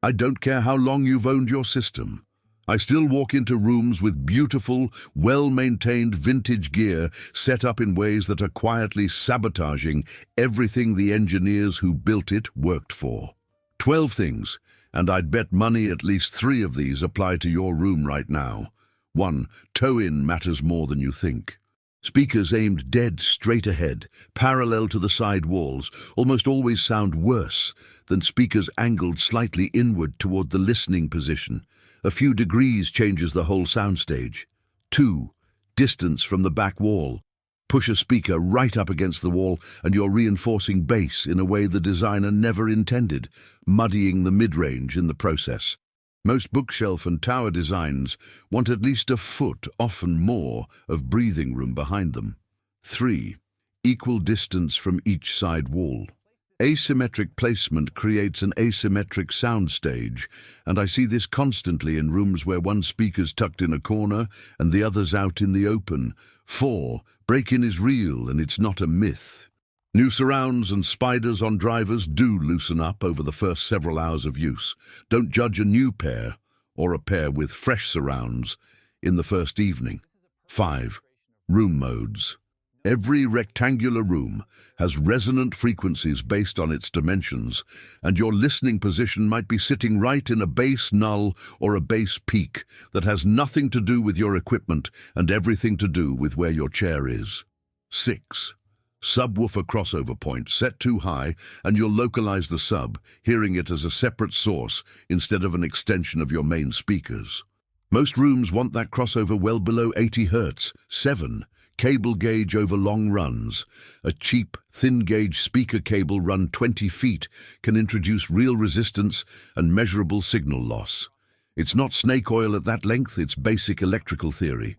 I don't care how long you've owned your system. I still walk into rooms with beautiful, well-maintained vintage gear set up in ways that are quietly sabotaging everything the engineers who built it worked for. 12 things, and I'd bet money at least 3 of these apply to your room right now. 1. Toe-in matters more than you think. Speakers aimed dead straight ahead, parallel to the side walls, almost always sound worse than speakers angled slightly inward toward the listening position. A few degrees changes the whole soundstage. 2. Distance from the back wall. Push a speaker right up against the wall and you're reinforcing bass in a way the designer never intended, muddying the mid-range in the process. Most bookshelf and tower designs want at least a foot, often more, of breathing room behind them. 3. Equal distance from each side wall. Asymmetric placement creates an asymmetric soundstage, and I see this constantly in rooms where one speaker's tucked in a corner and the other's out in the open. 4. Break-in is real and it's not a myth. New surrounds and spiders on drivers do loosen up over the first several hours of use. Don't judge a new pair, or a pair with fresh surrounds, in the first evening. 5. Room modes. Every rectangular room has resonant frequencies based on its dimensions, and your listening position might be sitting right in a bass null or a bass peak that has nothing to do with your equipment and everything to do with where your chair is. 6. Subwoofer crossover point. Set too high and you'll localize the sub, hearing it as a separate source instead of an extension of your main speakers. Most rooms want that crossover well below 80 Hz. 7. Cable gauge over long runs. A cheap, thin-gauge speaker cable run 20 feet can introduce real resistance and measurable signal loss. It's not snake oil at that length, it's basic electrical theory.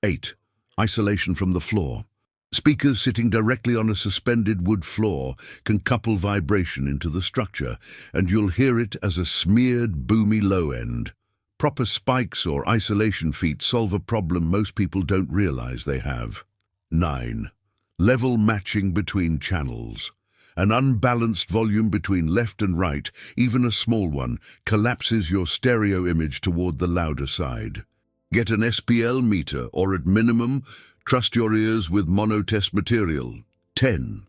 8. Isolation from the floor. Speakers sitting directly on a suspended wood floor can couple vibration into the structure, and you'll hear it as a smeared, boomy low end. Proper spikes or isolation feet solve a problem most people don't realize they have. 9. Level matching between channels. An unbalanced volume between left and right, even a small one, collapses your stereo image toward the louder side. Get an SPL meter, or at minimum, trust your ears with monotest material. 10.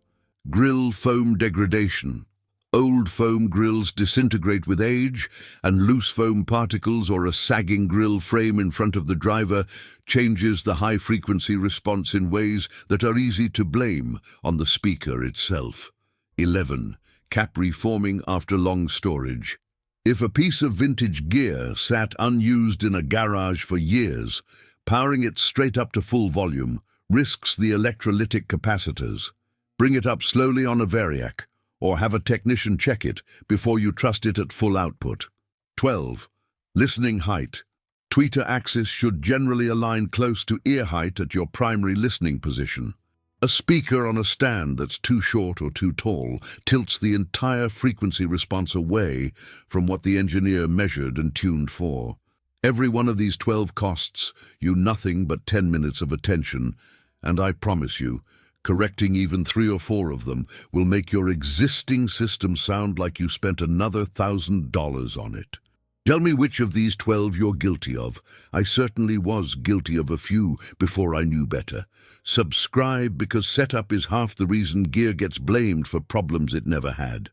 Grill foam degradation. Old foam grills disintegrate with age, and loose foam particles or a sagging grill frame in front of the driver changes the high-frequency response in ways that are easy to blame on the speaker itself. 11. Cap reforming after long storage. If a piece of vintage gear sat unused in a garage for years, powering it straight up to full volume risks the electrolytic capacitors. Bring it up slowly on a Variac, or have a technician check it before you trust it at full output. 12. Listening height. Tweeter axis should generally align close to ear height at your primary listening position. A speaker on a stand that's too short or too tall tilts the entire frequency response away from what the engineer measured and tuned for. Every one of these 12 costs you nothing but 10 minutes of attention, and I promise you, correcting even 3 or 4 of them will make your existing system sound like you spent another $1,000 on it. Tell me which of these 12 you're guilty of. I certainly was guilty of a few before I knew better. Subscribe, because setup is half the reason gear gets blamed for problems it never had.